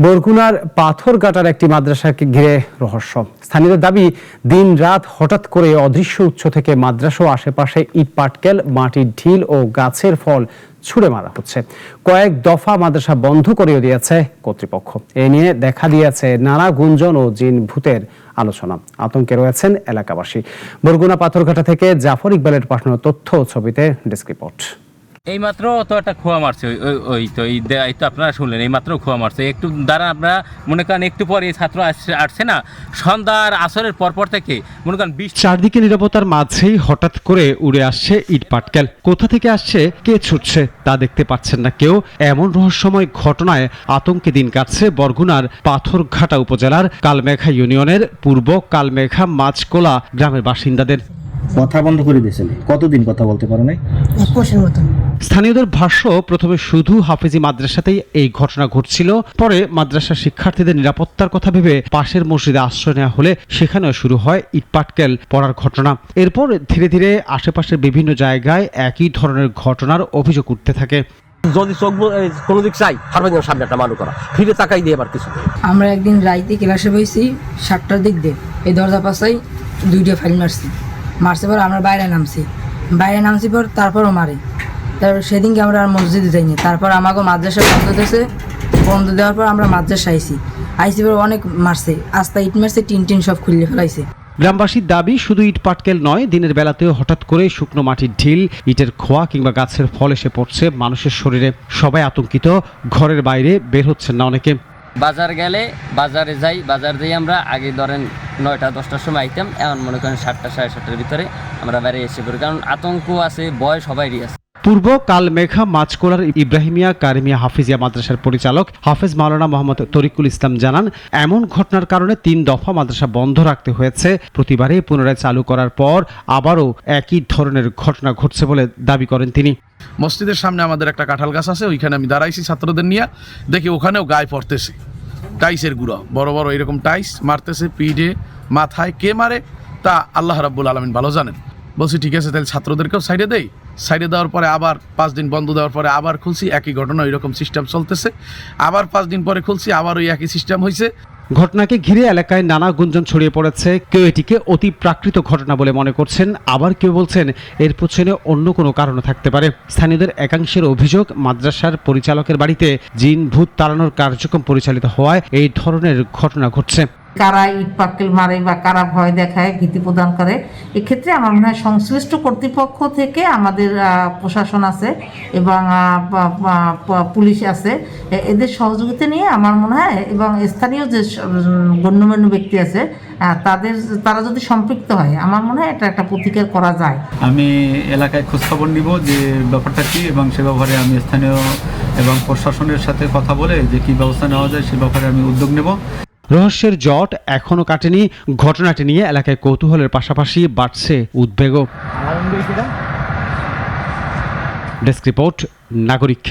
বরগুনার পাথরঘাটার একটি মাদ্রাসাকে ঘিরে রহস্য। স্থানীয়দের দাবি, দিন রাত হঠাৎ করে অদৃশ্য উৎস থেকে মাদ্রাসা ও আশেপাশে ইট পাটকেল, মাটির ঢিল ও গাছের ফল ছুড়ে মারা হচ্ছে। কয়েক দফা মাদ্রাসা বন্ধ করেও দিয়েছে কর্তৃপক্ষ। এ নিয়ে দেখা দিয়েছে নানা গুঞ্জন ও জিন ভূতের আলোচনা। আতঙ্কে রয়েছেন এলাকাবাসী। বরগুনা পাথরঘাটা থেকে জাফর ইকবালের পাঠানো তথ্য ও ছবিতে ডেস্ক রিপোর্ট। এইমাত্র তো একটা খোয়া মারছে, ওই তো আপনারা শুনলেন, এইমাত্র খোয়া মারছে। একটু দ্বারা আপনারা মনে করেন একটু পরে ছাত্র আসছে না, সন্ধ্যার আসরের পরপর থেকে মনে করেন চারদিকে নীরবতার মাঝেই হঠাৎ করে উড়ে আসছে ইট পাটকেল। কোথা থেকে আসছে, কে ছুটছে তা দেখতে পাচ্ছেন না কেউ। এমন রহস্যময় ঘটনায় আতঙ্কে দিন কাটছে বরগুনার পাথরঘাটা উপজেলার কালমেঘা ইউনিয়নের পূর্ব কালমেঘা মাছকোলা গ্রামের বাসিন্দাদের। কথা বন্ধ করে দিয়েছেন, কতদিন কথা বলতে পারো নাই? স্থানীয়দের ভাষ্য, প্রথমে শুধু হাফেজি মাদ্রাসাতেই এই ঘটনা ঘটছিল। পরে মাদ্রাসা শিক্ষার্থীদের নিরাপত্তার কথা ভেবে পাশের মসজিদে আশ্রয় নেওয়া হলে সেখানেও শুরু হয় ইটপাটকেল পড়ার ঘটনা। এরপর ধীরে ধীরে আশেপাশের বিভিন্ন জায়গায় একই ধরনের ঘটনার অভিযোগ উঠতে থাকে। যদি চোখ কোনো দিক চাই হারবাইন সামনে একটা মানুষ করা ফিরে তাকাই দিয়ে আবার কিছু। আমরা একদিন রাইতে ক্লাসে বসেছি 7টার দিক দিয়ে, এই দরজা পাশাই 2টা ফাইল মারছে পর আমরা বাইরে নামছি পর তারপরও মারে। তারপর সেদিনকে আমরা আর মসজিদে যাইনি। তারপর আমাকে মাদ্রাসা বন্ধ দেওয়ার পর আমরা মাদ্রাসা আইসি পর অনেক মারছে, আস্তা ইট মারছে, টিন সব খুলে ফেলাইছে। গ্রামবাসীর দাবি, শুধু ইট পাটকেল নয়, দিনের বেলাতেও হঠাৎ করে শুকনো মাটির ঢিল, ইটের খোয়া কিংবা গাছের ফল এসে পড়ছে মানুষের শরীরে। সবাই আতঙ্কিত, ঘরের বাইরে বের হচ্ছেন না অনেকে। বাজার গেলে বাজারে যাই, আমরা আগে ধরেন 9টা 10টার সময় আইতাম, এখন মনে করেন 7টা 7:30টার ভিতরে আমরা বাইরে এসে পড়ি, কারণ আতঙ্ক আছে, ভয় সবাইরই আছে। পূর্ব কালমেঘা মাছকোলার ইব্রাহিমিয়া কারিমিয়া হাফিজিয়া মাদ্রাসার পরিচালক হাফেজ মাওলানা মোহাম্মদ তরিকুল ইসলাম জানান, এমন ঘটনার কারণে 3 দফা মাদ্রাসা বন্ধ রাখতে হয়েছে। প্রতিবারে পুনরায় চালু করার পর আবারও একই ধরনের ঘটনা ঘটছে বলে দাবি করেন তিনি। মসজিদের সামনে আমাদের একটা কাঁঠাল গাছ আছে, ওইখানে আমি দাঁড়াইছি ছাত্রদের নিয়ে, দেখি ওখানেও গায়ে পড়তেছে টাইসের গুঁড়ো, বড় বড় এরকম টাইস মারতেছে পিঠে, মাথায়। কে মারে তা আল্লাহ রাব্বুল আলামিন ভালো জানেন। বলছি ঠিক আছে, তাহলে ছাত্রদেরকেও সাইডে দেই। সাইডে দেওয়ার পরে আবার 5 দিন বন্ধ দেওয়ার পরে আবার খুলছি, একই ঘটনা, ওইরকম সিস্টেম চলতেছে। আবার 5 দিন পরে খুলছি, আবার ওই একই সিস্টেম হয়েছে। ঘটনাকে ঘিরে এলাকায় নানা গুঞ্জন ছড়িয়ে পড়েছে। কেউ এটিকে অতি প্রাকৃত ঘটনা বলে মনে করছেন, আবার কেউ বলছেন এর পেছনে অন্য কোনো কারণ থাকতে পারে। স্থানীয়দের একাংশের অভিযোগ, মাদ্রাসার পরিচালকের বাড়িতে জিন ভূত তাড়ানোর কার্যক্রম পরিচালিত হওয়ায় এই ধরনের ঘটনা ঘটছে। কারা ইট পাটকেল মারে বা কারা ভয় দেখায়, ভীতি প্রদান করে, এক্ষেত্রে আমার মনে হয় সংশ্লিষ্ট কর্তৃপক্ষ থেকে আমাদের প্রশাসন আছে এবং পুলিশ আছে, এদের সহযোগিতা নিয়ে আমার মনে হয়, এবং স্থানীয় যে গণ্যমান্য ব্যক্তি আছে তারা যদি সম্পৃক্ত হয়, আমার মনে হয় এটা একটা প্রতিকার করা যায়। আমি এলাকায় খোঁজখবর নিব যে ব্যাপারটা কি, এবং সে ব্যাপারে আমি স্থানীয় এবং প্রশাসনের সাথে কথা বলে যে কি ব্যবস্থা নেওয়া যায় সে ব্যাপারে আমি উদ্যোগ নেব। রহস্যের জট এখনো কাটেনি। ঘটনাটি নিয়ে এলাকায় কৌতূহলের পাশাপাশি বাড়ছে উদ্বেগও। ডেস্ক রিপোর্ট, নাগরিক।